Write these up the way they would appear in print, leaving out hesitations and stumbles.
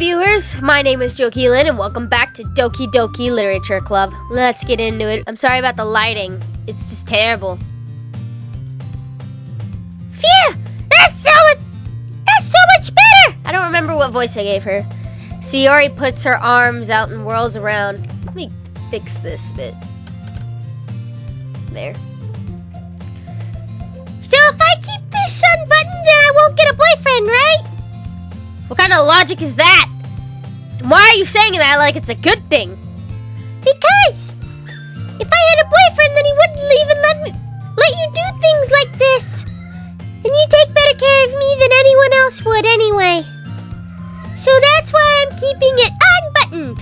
viewers, my name is dokii and welcome back to Doki Literature Club. Let's get into it. I'm sorry about the lighting. It's just terrible. Phew! That's so much better! I don't remember what voice I gave her. Sayori puts her arms out and whirls around. Let me fix this a bit. There. So if I keep this unbuttoned, then I won't get a boyfriend, right? What kind of logic is that? Why are you saying that like it's a good thing? Because if I had a boyfriend, then he wouldn't even let you do things like this. And you take better care of me than anyone else would anyway. So that's why I'm keeping it unbuttoned.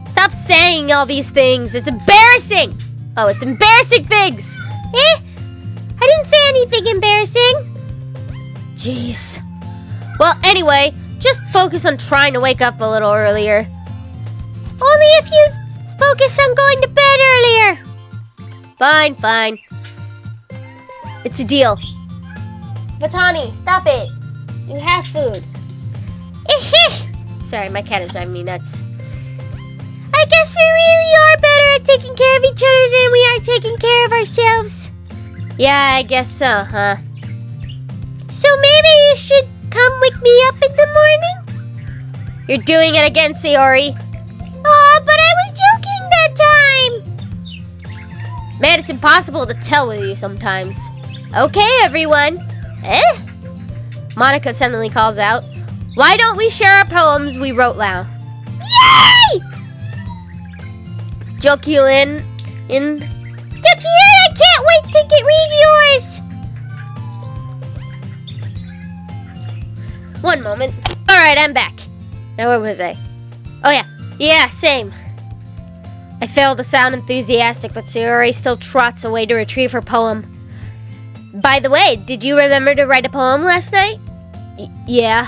Stop saying all these things. It's embarrassing. Oh, it's embarrassing things. I didn't say anything embarrassing. Jeez. Well, anyway, just focus on trying to wake up a little earlier. Only if you focus on going to bed earlier. Fine. It's a deal. Batani, stop it. You have food. Sorry, my cat is driving me nuts. I guess we really are better at taking care of each other than we are taking care of ourselves. Yeah, I guess so, huh? So maybe you should come wake me up in the morning? You're doing it again, Sayori. Oh, but I was joking that time. Man, it's impossible to tell with you sometimes. Okay, everyone. Monica suddenly calls out, why don't we share our poems we wrote now? Yay! Dokii I can't wait to read yours. One moment. Alright, I'm back. Now where was I? Oh yeah, same. I failed to sound enthusiastic, but Sayori still trots away to retrieve her poem. By the way, did you remember to write a poem last night? Yeah.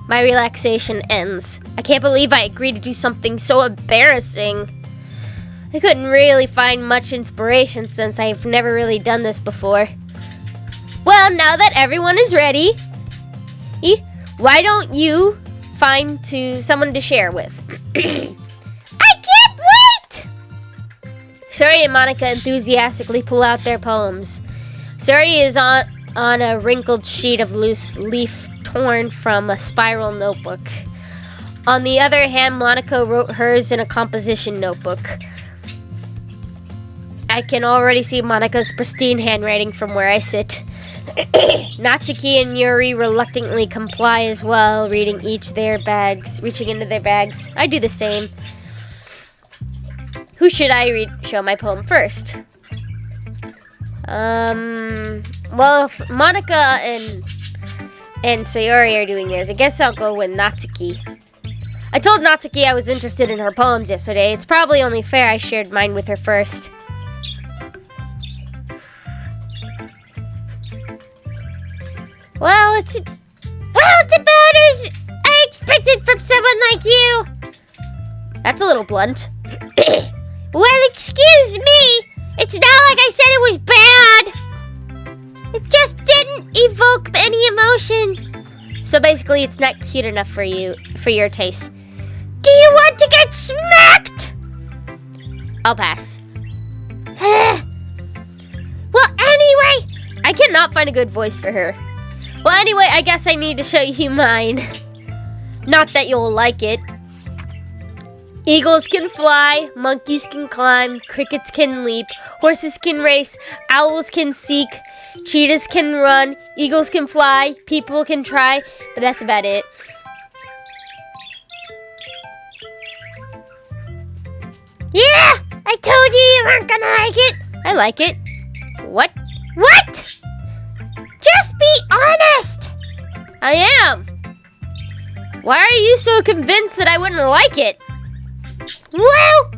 My relaxation ends. I can't believe I agreed to do something so embarrassing. I couldn't really find much inspiration since I've never really done this before. Well, now that everyone is ready, why don't you find someone to share with? I can't wait! Sayori and Monica enthusiastically pull out their poems. Sayori is on a wrinkled sheet of loose leaf torn from a spiral notebook. On the other hand, Monica wrote hers in a composition notebook. I can already see Monica's pristine handwriting from where I sit. Natsuki and Yuri reluctantly comply as well, reaching into their bags. I do the same. Who should I show my poem first? Well, if Monica and Sayori are doing theirs, I guess I'll go with Natsuki. I told Natsuki I was interested in her poems yesterday. It's probably only fair I shared mine with her first. Well, it's about as I expected from someone like you. That's a little blunt. Well, excuse me. It's not like I said it was bad. It just didn't evoke any emotion. So basically, it's not cute enough for your taste. Do you want to get smacked? I'll pass. Well, anyway, I cannot find a good voice for her. Well, anyway, I guess I need to show you mine. Not that you'll like it. Eagles can fly, monkeys can climb, crickets can leap, horses can race, owls can seek, cheetahs can run, eagles can fly, people can try, but that's about it. Yeah! I told you weren't gonna like it! I like it. What? Just be honest! I am. Why are you so convinced that I wouldn't like it? Well,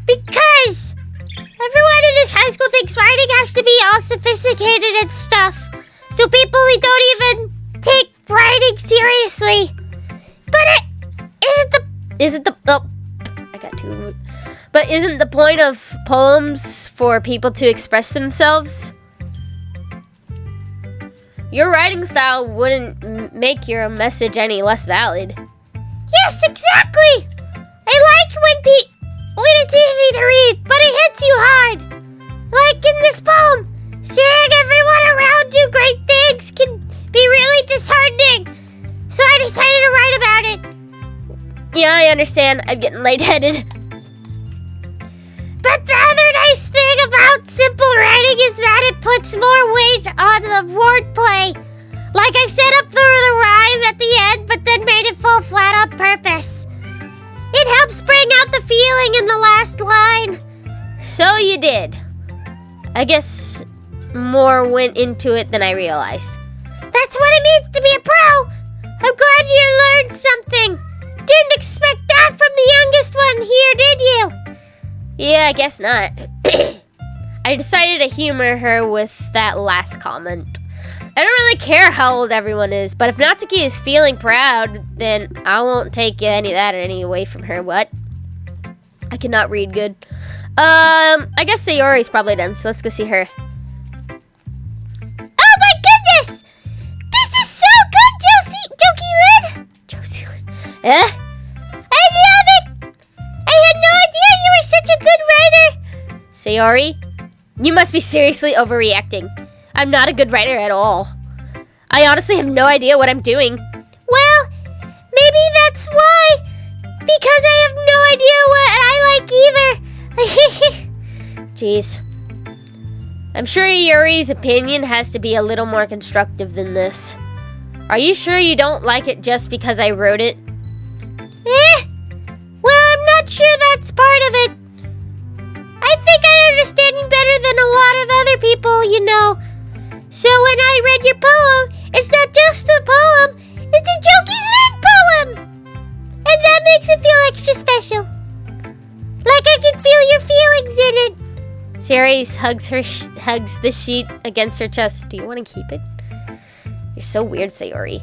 because everyone in this high school thinks writing has to be all sophisticated and stuff. So people don't even take writing seriously. But But isn't the point of poems for people to express themselves? Your writing style wouldn't make your message any less valid. Yes, exactly! I like when it's easy to read, but it hits you hard. Like in this poem, seeing everyone around do great things can be really disheartening. So I decided to write about it. Yeah, I understand. I'm getting lightheaded. But the other nice thing about simple writing is that it puts more weight on the wordplay. Like I set up the rhyme at the end, but then made it fall flat on purpose. It helps bring out the feeling in the last line. So you did. I guess more went into it than I realized. That's what it means to be a pro. I'm glad you learned something. Didn't expect that from the youngest one here, did you? Yeah, I guess not. I decided to humor her with that last comment. I don't really care how old everyone is, but if Natsuki is feeling proud, then I won't take any of that away from her. What? I cannot read good. I guess Sayori's probably done, so let's go see her. Oh my goodness! This is so good, Dokii-Lin! Josie-Lin. I love it! I had no idea you were such a good writer! Sayori, you must be seriously overreacting. I'm not a good writer at all. I honestly have no idea what I'm doing. Well, maybe that's why. Because I have no idea what I like either. Jeez. I'm sure Yuri's opinion has to be a little more constructive than this. Are you sure you don't like it just because I wrote it? Well, I'm not sure that's part of it. I think I understand you better than a lot of other people, you know. So when I read your poem, it's not just a poem, it's a Dokii-Lin poem! And that makes it feel extra special. Like I can feel your feelings in it. Ceres hugs the sheet against her chest. Do you want to keep it? You're so weird, Sayori.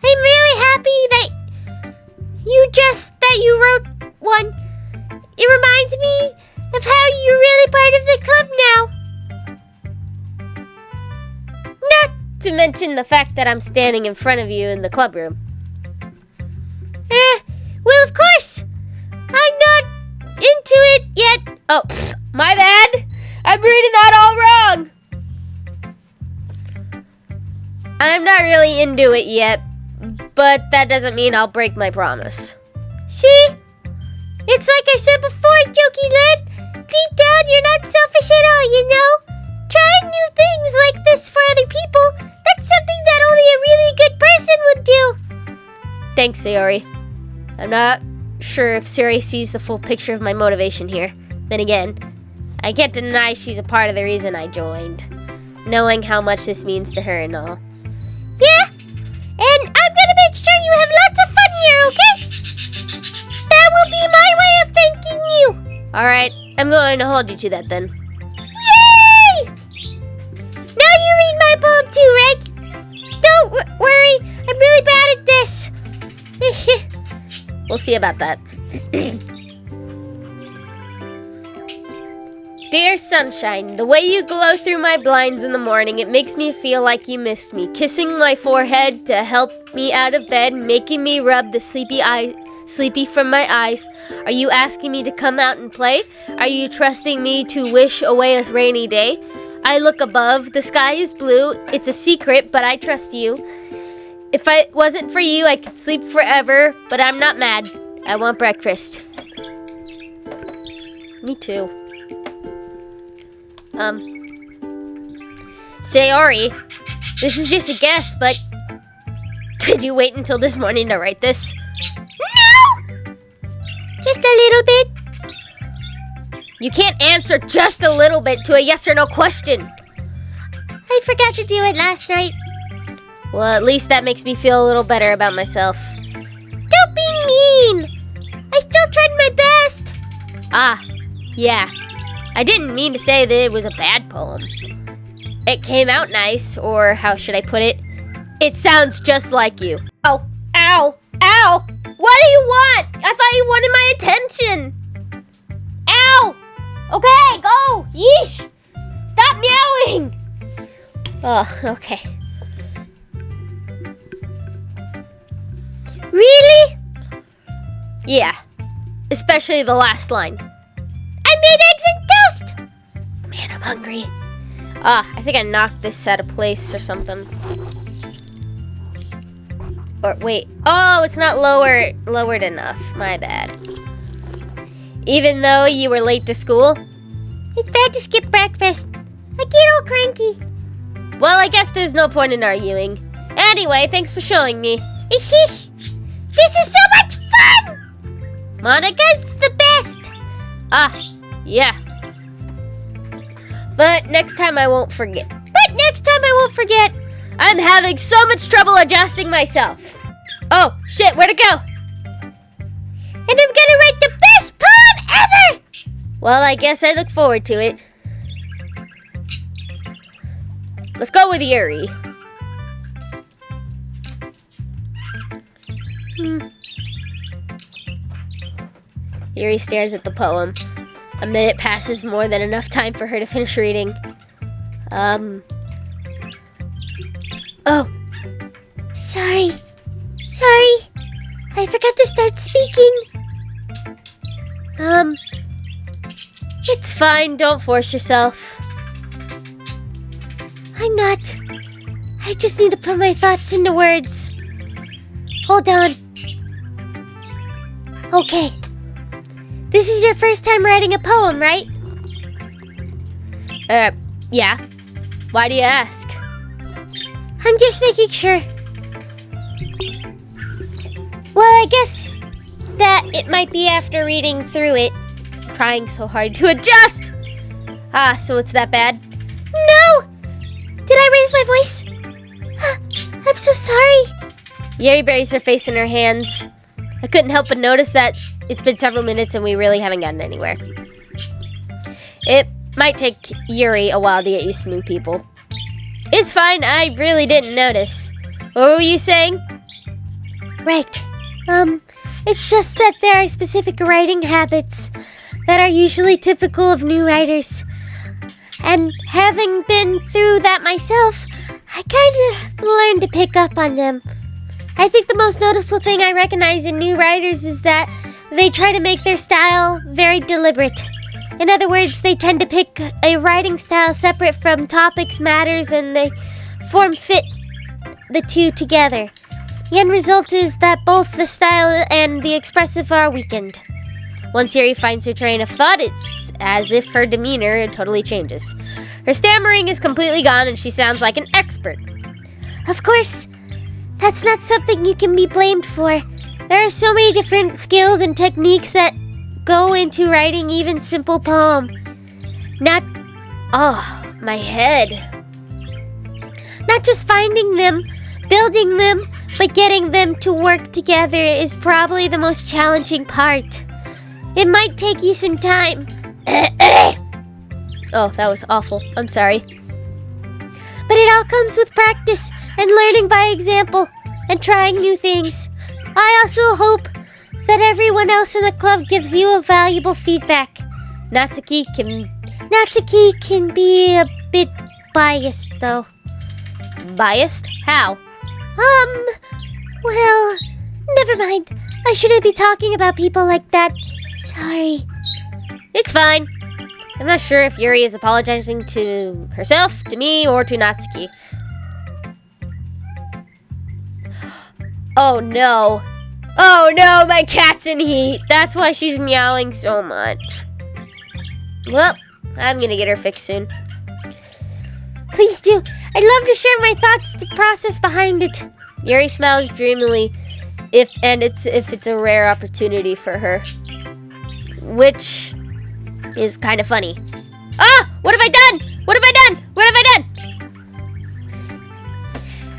I'm really happy that you wrote one. It reminds me of how you're really part of the club now. Not to mention the fact that I'm standing in front of you in the club room. Well, of course. I'm not into it yet. Oh, my bad. I'm reading that all wrong. I'm not really into it yet, but that doesn't mean I'll break my promise. See? It's like I said before, Dokii-Lin. Deep down, you're not selfish at all, you know? Trying new things like this for other people, that's something that only a really good person would do. Thanks, Sayori. I'm not sure if Sayori sees the full picture of my motivation here. Then again, I can't deny she's a part of the reason I joined, knowing how much this means to her and all. Yeah, and I'm gonna make sure you have lots of fun here, okay? That will be my way of thanking you. Alright, I'm going to hold you to that then. Yay! Now you read my poem too, right? Don't worry, I'm really bad at this. We'll see about that. Dear sunshine, the way you glow through my blinds in the morning, it makes me feel like you missed me. Kissing my forehead to help me out of bed, making me rub the sleepy from my eyes. Are you asking me to come out and play? Are you trusting me to wish away a rainy day? I look above, the sky is blue. It's a secret, but I trust you. If it wasn't for you, I could sleep forever, but I'm not mad. I want breakfast. Me too. Sayori, this is just a guess, but did you wait until this morning to write this? No! Just a little bit. You can't answer just a little bit to a yes or no question. I forgot to do it last night. Well, at least that makes me feel a little better about myself. Don't be mean! I still tried my best. Ah, yeah. I didn't mean to say that it was a bad poem. It came out nice, or how should I put it? It sounds just like you. Ow! Ow! Ow! What do you want? I thought you wanted my attention. Ow! Okay, go! Yeesh! Stop meowing! Oh, okay. Really? Yeah. Especially the last line. I made eggs and toast! Man, I'm hungry. I think I knocked this out of place or something. Or wait. Oh, it's not lowered enough. My bad. Even though you were late to school? It's bad to skip breakfast. I get all cranky. Well, I guess there's no point in arguing. Anyway, thanks for showing me. This is so much fun! Monica's the best. Yeah. But next time I won't forget. I'm having so much trouble adjusting myself. Oh, shit, where'd it go? And I'm gonna write the best poem ever! Well, I guess I look forward to it. Let's go with Yuri. Yuri stares at the poem. A minute passes, more than enough time for her to finish reading. Oh. Sorry. I forgot to start speaking. It's fine. Don't force yourself. I'm not. I just need to put my thoughts into words. Hold on. Okay. This is your first time writing a poem, right? Yeah. Why do you ask? I'm just making sure. Well, I guess that it might be after reading through it. Trying so hard to adjust. So it's that bad? No! Did I raise my voice? I'm so sorry. Yuri buries her face in her hands. I couldn't help but notice that it's been several minutes and we really haven't gotten anywhere. It might take Yuri a while to get used to new people. It's fine, I really didn't notice. What were you saying? Right. It's just that there are specific writing habits that are usually typical of new writers. And having been through that myself, I kind of learned to pick up on them. I think the most noticeable thing I recognize in new writers is that they try to make their style very deliberate. In other words, they tend to pick a writing style separate from topics, matters, and they fit the two together. The end result is that both the style and the expressive are weakened. Once Yuri finds her train of thought, it's as if her demeanor totally changes. Her stammering is completely gone and she sounds like an expert. Of course, that's not something you can be blamed for. There are so many different skills and techniques that go into writing even simple poem. My head. Not just finding them, building them, but getting them to work together is probably the most challenging part. It might take you some time. Oh, that was awful. I'm sorry. But it all comes with practice and learning by example and trying new things. I also hope that everyone else in the club gives you a valuable feedback. Natsuki can be a bit biased, though. Biased? How? Well, never mind. I shouldn't be talking about people like that. Sorry. It's fine. I'm not sure if Yuri is apologizing to herself, to me, or to Natsuki. Oh no. Oh no, my cat's in heat. That's why she's meowing so much. Well, I'm gonna get her fixed soon. Please do. I'd love to share my thoughts to process behind it. Yuri smiles dreamily if it's a rare opportunity for her. Which is kind of funny. What have I done? What have I done?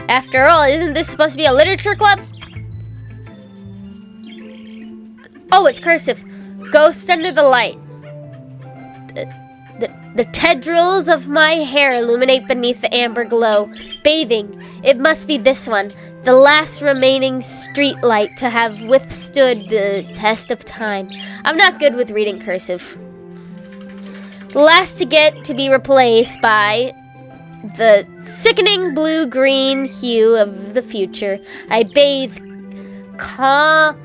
After all, isn't this supposed to be a literature club? Oh, it's cursive. Ghost under the light. The tendrils of my hair illuminate beneath the amber glow. Bathing. It must be this one. The last remaining street light to have withstood the test of time. I'm not good with reading cursive. The last to get to be replaced by the sickening blue-green hue of the future. I bathe calm.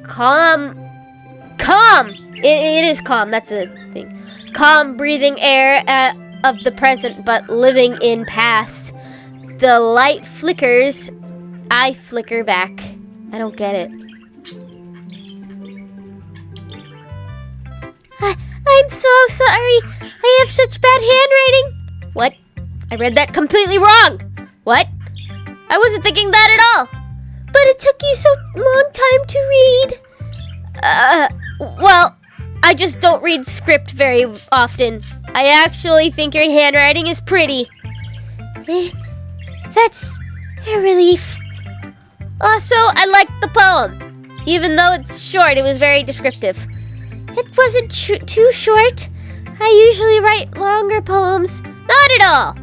Calm. It is calm. That's a thing. Calm, breathing air of the present, but living in past. The light flickers. I flicker back. I don't get it. I'm so sorry. I have such bad handwriting. What? I read that completely wrong. What? I wasn't thinking that at all. But it took you so long time to read. Well, I just don't read script very often. I actually think your handwriting is pretty. That's a relief. Also, I liked the poem. Even though it's short, it was very descriptive. It wasn't too short. I usually write longer poems. Not at all.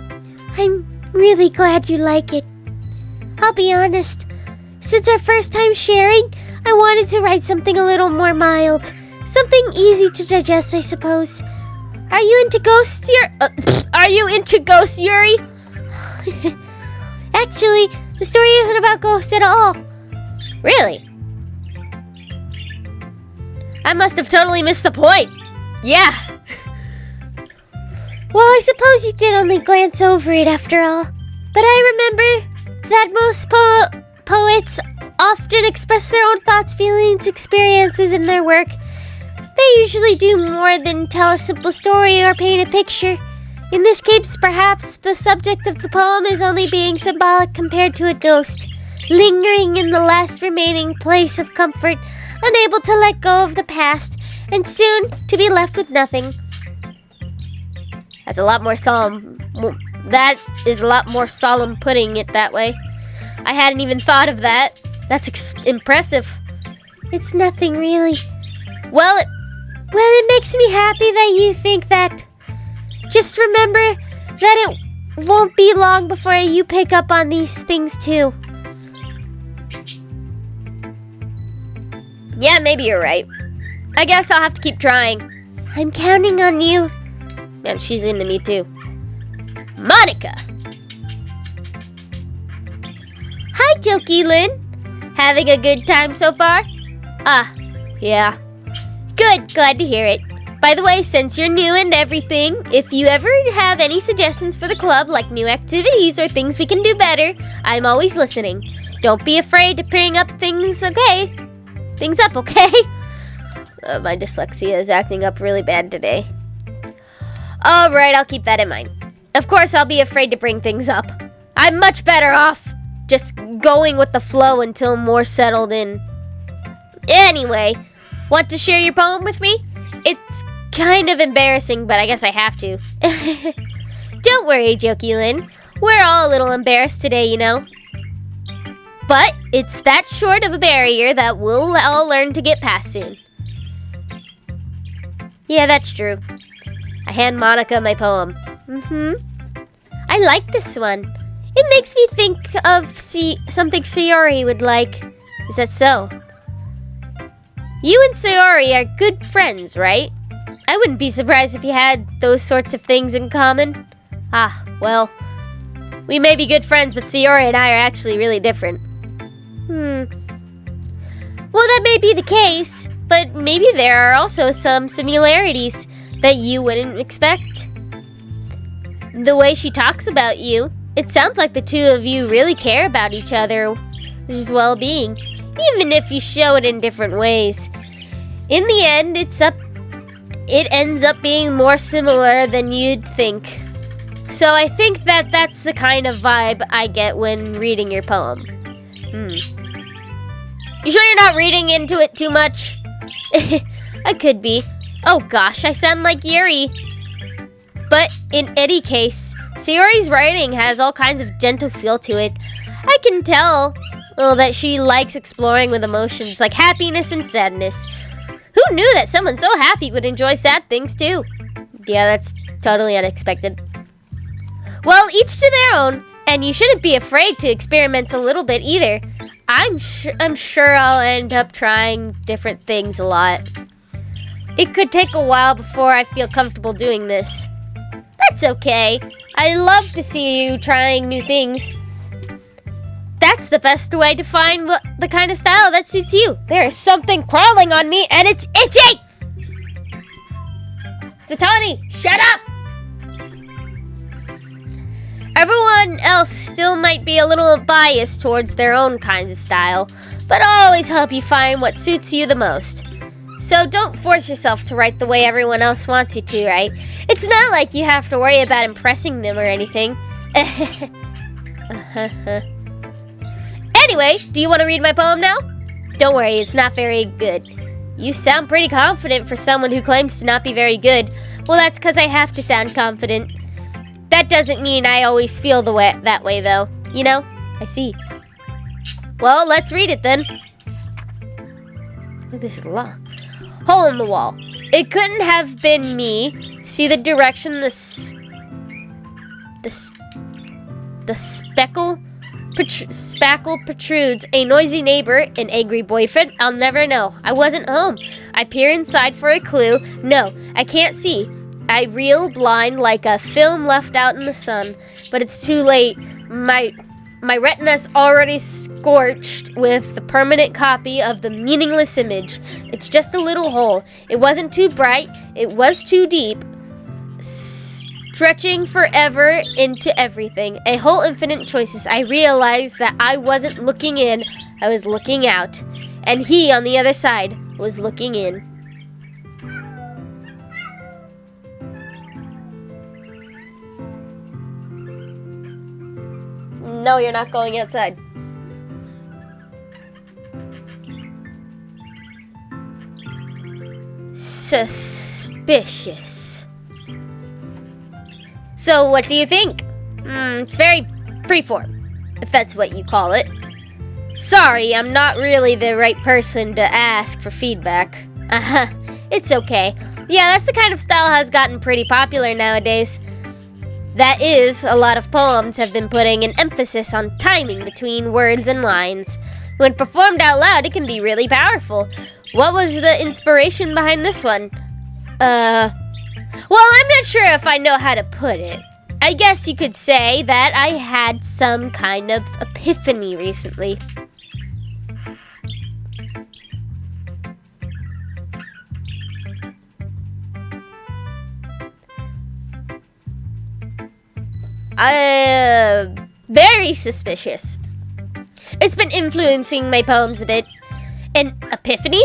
I'm really glad you like it. I'll be honest. Since our first time sharing, I wanted to write something a little more mild. Something easy to digest, I suppose. Are you into ghosts, Yuri? Actually, the story isn't about ghosts at all. Really? I must have totally missed the point. Yeah. Well, I suppose you did only glance over it after all. But I remember that most poets often express their own thoughts, feelings, experiences in their work. They usually do more than tell a simple story or paint a picture. In this case, perhaps the subject of the poem is only being symbolic compared to a ghost, lingering in the last remaining place of comfort, unable to let go of the past, and soon to be left with nothing. That's a lot more solemn. That is a lot more solemn putting it that way. I hadn't even thought of that. That's impressive. It's nothing really. Well, it makes me happy that you think that. Just remember that it won't be long before you pick up on these things too. Yeah, maybe you're right. I guess I'll have to keep trying. I'm counting on you. And she's into me too. Monica! Hi, Dokii Lin. Having a good time so far? Yeah. Good, glad to hear it. By the way, since you're new and everything, if you ever have any suggestions for the club, like new activities or things we can do better, I'm always listening. Don't be afraid to bring up things, okay? My dyslexia is acting up really bad today. Alright, I'll keep that in mind. Of course, I'll be afraid to bring things up. I'm much better off just going with the flow until more settled in. Anyway, want to share your poem with me? It's kind of embarrassing, but I guess I have to. Don't worry, Dokii Lin. We're all a little embarrassed today, you know. But it's that short of a barrier that we'll all learn to get past soon. Yeah, that's true. I hand Monica my poem. I like this one. It makes me think of something Sayori would like. Is that so? You and Sayori are good friends, right? I wouldn't be surprised if you had those sorts of things in common. Well, we may be good friends, but Sayori and I are actually really different. Well, that may be the case, but maybe there are also some similarities that you wouldn't expect. The way she talks about you, it sounds like the two of you really care about each other's well-being, even if you show it in different ways. In the end, it ends up being more similar than you'd think. So I think that's the kind of vibe I get when reading your poem. You sure you're not reading into it too much? I could be. Oh gosh, I sound like Yuri. But in any case, Sayori's writing has all kinds of gentle feel to it. I can tell that she likes exploring with emotions like happiness and sadness. Who knew that someone so happy would enjoy sad things too? Yeah, that's totally unexpected. Well, each to their own, and you shouldn't be afraid to experiment a little bit either. I'm sure I'll end up trying different things a lot. It could take a while before I feel comfortable doing this. That's okay. I love to see you trying new things. That's the best way to find the kind of style that suits you. There is something crawling on me and it's itchy! Tatani, shut up! Everyone else still might be a little biased towards their own kinds of style, but I'll always help you find what suits you the most. So don't force yourself to write the way everyone else wants you to, right? It's not like you have to worry about impressing them or anything. Anyway, do you want to read my poem now? Don't worry, it's not very good. You sound pretty confident for someone who claims to not be very good. Well, that's because I have to sound confident. That doesn't mean I always feel that way, though. You know? I see. Well, let's read it then. This is long. Hole in the wall. It couldn't have been me. See the direction the spackle protrudes. A noisy neighbor, an angry boyfriend. I'll never know. I wasn't home. I peer inside for a clue. No, I can't see. I reel blind like a film left out in the sun. But it's too late. My retina's already scorched with the permanent copy of the meaningless image. It's just a little hole. It wasn't too bright. It was too deep. Stretching forever into everything. A whole infinite choices. I realized that I wasn't looking in. I was looking out. And he, on the other side, was looking in. No, you're not going outside. Suspicious. So, what do you think? It's very freeform, if that's what you call it. Sorry, I'm not really the right person to ask for feedback. It's okay. Yeah, that's the kind of style has gotten pretty popular nowadays. That is, a lot of poems have been putting an emphasis on timing between words and lines. When performed out loud, it can be really powerful. What was the inspiration behind this one? Well, I'm not sure if I know how to put it. I guess you could say that I had some kind of epiphany recently. Very suspicious. It's been influencing my poems a bit. An epiphany?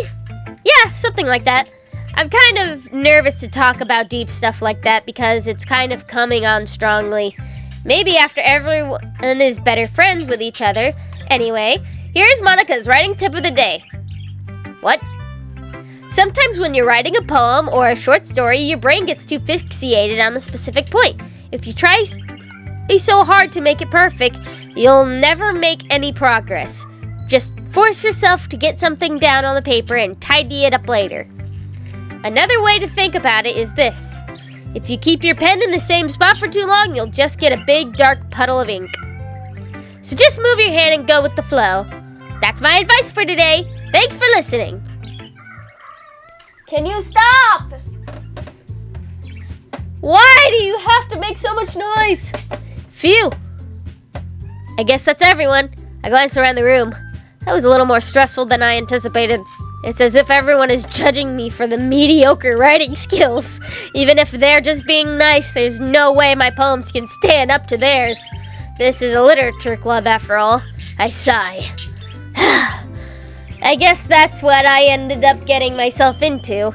Yeah, something like that. I'm kind of nervous to talk about deep stuff like that because it's kind of coming on strongly. Maybe after everyone is better friends with each other. Anyway, here's Monica's writing tip of the day. What? Sometimes when you're writing a poem or a short story, your brain gets too fixated on a specific point. If you try so hard to make it perfect, you'll never make any progress. Just force yourself to get something down on the paper and tidy it up later. Another way to think about it is this. If you keep your pen in the same spot for too long, you'll just get a big dark puddle of ink. So just move your hand and go with the flow. That's my advice for today. Thanks for listening. Can you stop? Why do you have to make so much noise? Phew. I guess that's everyone. I glanced around the room. That was a little more stressful than I anticipated. It's as if everyone is judging me for the mediocre writing skills. Even if they're just being nice, there's no way my poems can stand up to theirs. This is a literature club after all. I sigh. I guess that's what I ended up getting myself into.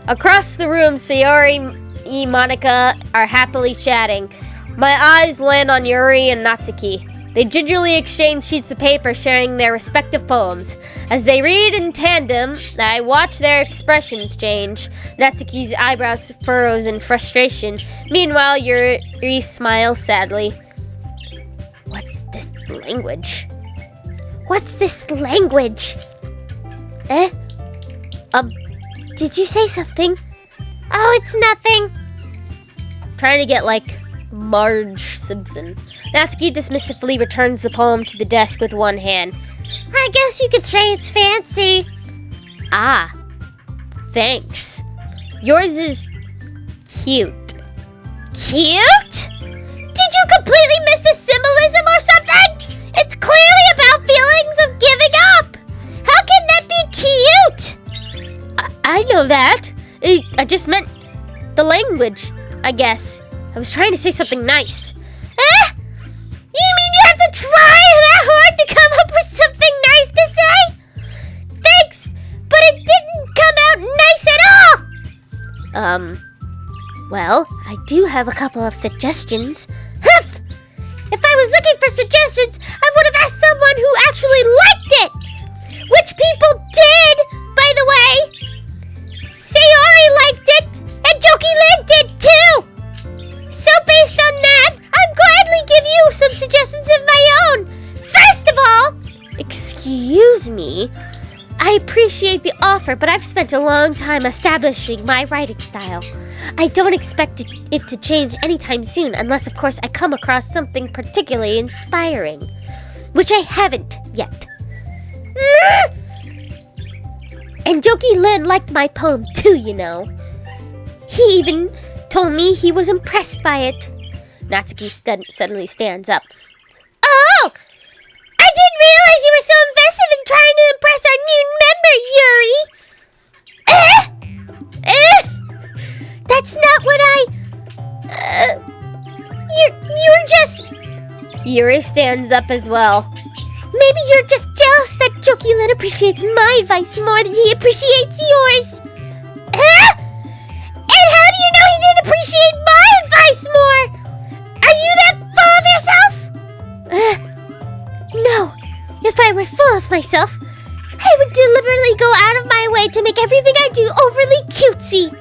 Across the room, Sayori and Monica are happily chatting. My eyes land on Yuri and Natsuki. They gingerly exchange sheets of paper, sharing their respective poems. As they read in tandem, I watch their expressions change. Natsuki's eyebrows furrows in frustration. Meanwhile, Yuri smiles sadly. What's this language? What's this language? Did you say something? Oh, it's nothing. Trying to get like Marge Simpson. Natsuki dismissively returns the poem to the desk with one hand. I guess you could say it's fancy. Ah, thanks. Yours is cute. Cute? Did you completely miss the symbolism or something? It know that. I just meant the language, I guess. I was trying to say something nice. Eh? You mean you have to try that hard to come up with something nice to say? Thanks, but it didn't come out nice at all. Well, I do have a couple of suggestions. Huff! If I was looking for suggestions, I would have asked someone who actually liked it! Which people did, by the way! Sayori liked it, and Dokii did too! So based on that, I'll gladly give you some suggestions of my own! First of all... Excuse me? I appreciate the offer, but I've spent a long time establishing my writing style. I don't expect it to change anytime soon, unless, of course, I come across something particularly inspiring. Which I haven't yet. And Dokii liked my poem too, you know. He even told me he was impressed by it. Natsuki suddenly stands up. Oh! I didn't realize you were so invested in trying to impress our new member, Yuri! That's not what You're just... Yuri stands up as well. Maybe you're just jealous that Dokii appreciates my advice more than he appreciates yours. And how do you know he didn't appreciate my advice more? Are you that full of yourself? No. If I were full of myself, I would deliberately go out of my way to make everything I do overly cutesy.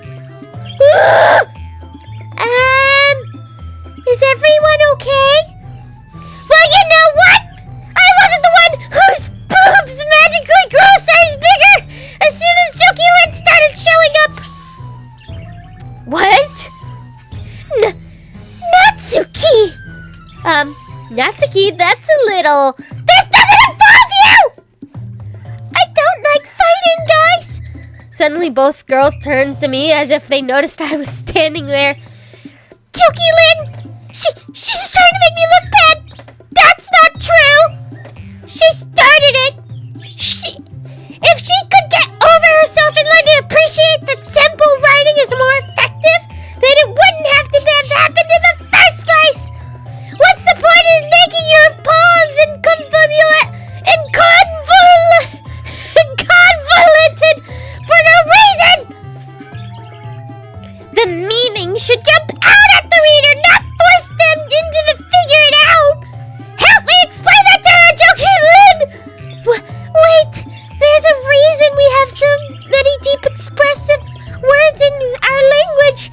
Is everyone okay? Well, you know what? I wasn't the one whose boobs magically grow a size bigger as soon as Dokii started showing up. What? Natsuki! Natsuki, that's a little... This doesn't involve you! I don't like fighting, guys! Suddenly, both girls turns to me as if they noticed I was standing there. Dokii, she's just trying to make me look bad! That's not true! She started it! If she could get over herself and learn to appreciate that simple writing is more effective, then it wouldn't have to have happened in the first place! What's the point of making your poems convoluted for no reason? The meaning should jump out at the reader, not force them into the figure it out. Help me explain that to her, Dokii! Wait, there's a reason we have so many deep expressive words in our language.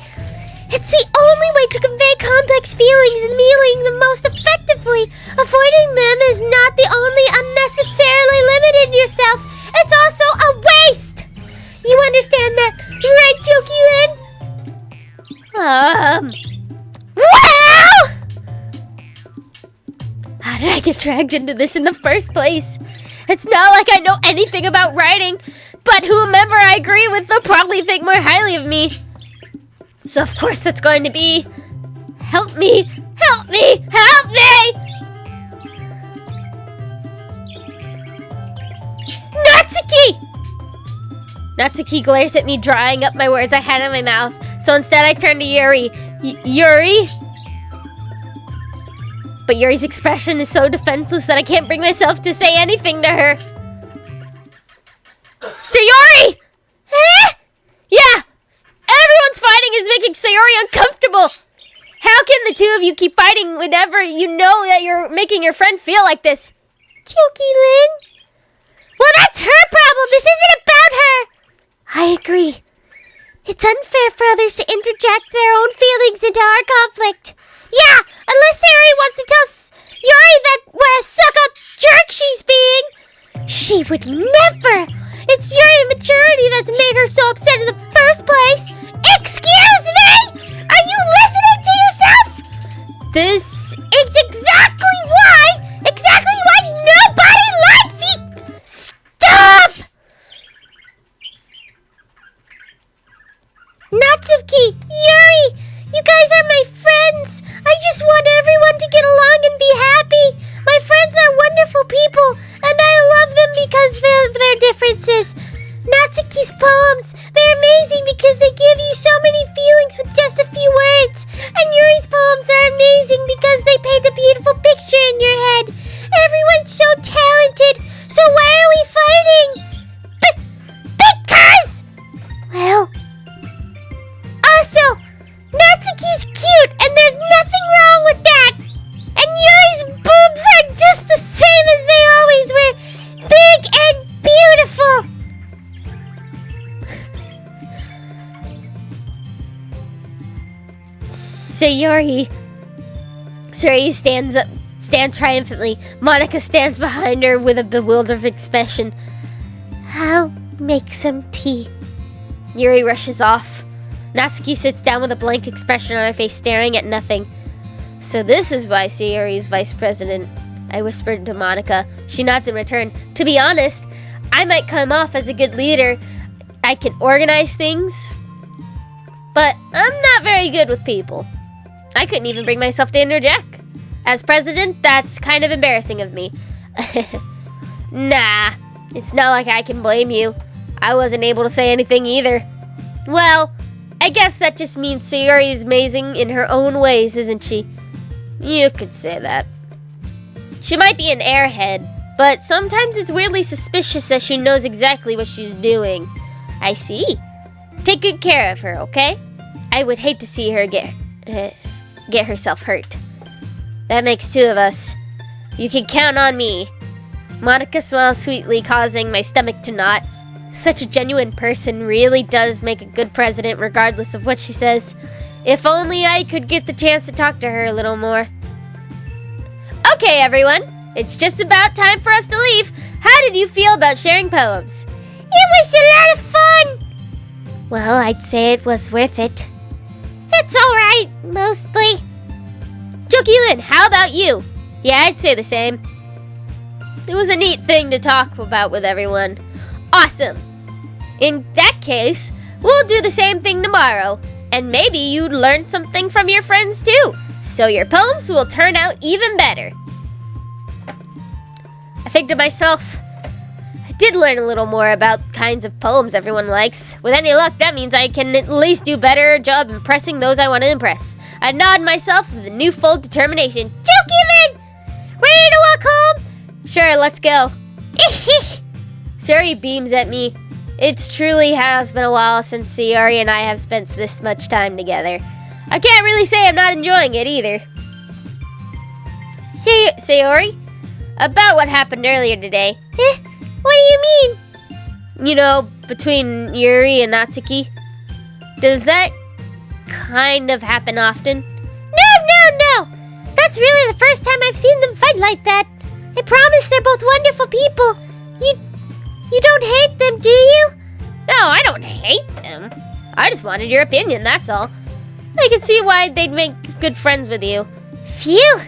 It's the only way to convey complex feelings and meaning the most effectively. Avoiding them is not the only unnecessarily limiting yourself. It's also a waste. You understand that, right, Dokii? Well! How did I get dragged into this in the first place? It's not like I know anything about writing, but whomever I agree with, they'll probably think more highly of me. So of course that's going to be... Help me! Help me! Help me! Natsuki! Natsuki glares at me, drying up my words I had in my mouth. So instead I turn to Yuri. Yuri? But Yuri's expression is so defenseless that I can't bring myself to say anything to her. Sayori! Yeah! Everyone's fighting is making Sayori uncomfortable! How can the two of you keep fighting whenever you know that you're making your friend feel like this? Dokii? Well, that's her problem! This isn't about her! I agree. It's unfair for others to interject their own feelings into our conflict. Yeah, unless Sayori wants to tell Yuri that what a suck-up jerk she's being. She would never! It's your immaturity that's made her so upset in the first place! Excuse me? Are you listening to yourself? This is exactly why nobody likes you! Stop! Natsuki, Yuri, you guys are my friends. I just want everyone to get along and be happy. My friends are wonderful people, and I love them because of their differences. Natsuki's poems, they're amazing. Sayori. Sayori stands triumphantly. Monica stands behind her with a bewildered expression. I'll make some tea. Yuri rushes off. Natsuki sits down with a blank expression on her face, staring at nothing. So this is why Sayori is vice president, I whispered to Monica. She nods in return. To be honest, I might come off as a good leader. I can organize things, but I'm not very good with people. I couldn't even bring myself to interject. As president, that's kind of embarrassing of me. Nah, it's not like I can blame you. I wasn't able to say anything either. Well, I guess that just means Sayori is amazing in her own ways, isn't she? You could say that. She might be an airhead, but sometimes it's weirdly suspicious that she knows exactly what she's doing. I see. Take good care of her, okay? I would hate to see her get herself hurt. That makes two of us. You can count on me. Monica smiles sweetly, causing my stomach to knot. Such a genuine person really does make a good president, regardless of what she says. If only I could get the chance to talk to her a little more. Okay, everyone. It's just about time for us to leave. How did you feel about sharing poems? It was a lot of fun. Well, I'd say it was worth it. It's alright, mostly. Dokii-Lin, how about you? Yeah, I'd say the same. It was a neat thing to talk about with everyone. Awesome. In that case, we'll do the same thing tomorrow. And maybe you'd learn something from your friends too. So your poems will turn out even better. I think to myself, I did learn a little more about kinds of poems everyone likes. With any luck, that means I can at least do a better job impressing those I want to impress. I nod myself with a newfold determination. Dokii-Lin! Ready to walk home? Sure, let's go. Sayori beams at me. It truly has been a while since Sayori and I have spent this much time together. I can't really say I'm not enjoying it either. Sayori? About what happened earlier today. What do you mean? You know, between Yuri and Natsuki. Does that kind of happen often? No. That's really the first time I've seen them fight like that. I promise they're both wonderful people. You don't hate them, do you? No, I don't hate them. I just wanted your opinion, that's all. I can see why they'd make good friends with you. Phew!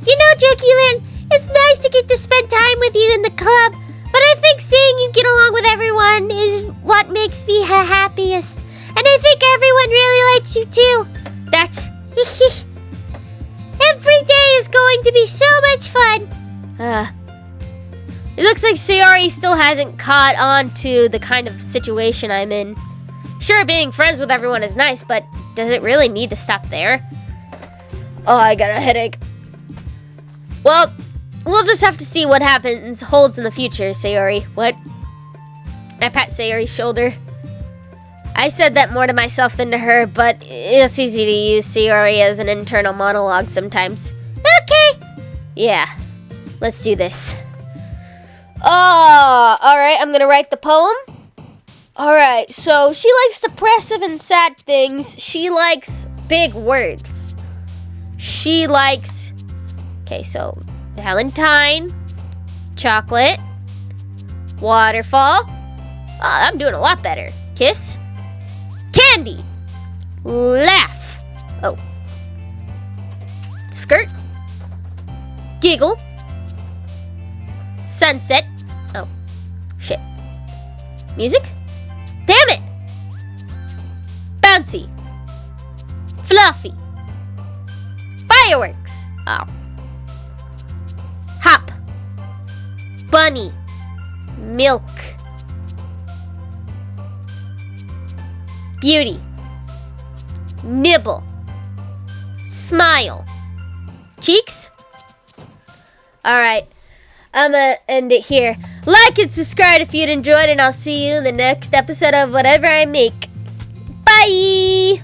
You know, Dokii-Lin, it's nice to get to spend time with you in the club, but I think seeing you get along with everyone is what makes me happiest. And I think everyone really likes you too. That's... Every day is going to be so much fun. It looks like Sayori still hasn't caught on to the kind of situation I'm in. Sure, being friends with everyone is nice, but does it really need to stop there? Oh, I got a headache. Well, we'll just have to see what holds in the future, Sayori. What? I pat Sayori's shoulder. I said that more to myself than to her, but it's easy to use Sayori as an internal monologue sometimes. Okay. Yeah, let's do this. Alright, I'm gonna write the poem. Alright, so she likes depressive and sad things. She likes big words. She likes... Okay, so Valentine, chocolate, waterfall. Oh, I'm doing a lot better. Kiss, candy, laugh. Oh. Skirt, giggle, sunset. Oh, shit. Music? Damn it! Bouncy. Fluffy. Fireworks. Oh. Hop. Bunny. Milk. Beauty. Nibble. Smile. Cheeks? Alright. I'm gonna end it here. Like and subscribe if you'd enjoyed, and I'll see you in the next episode of whatever I make. Bye!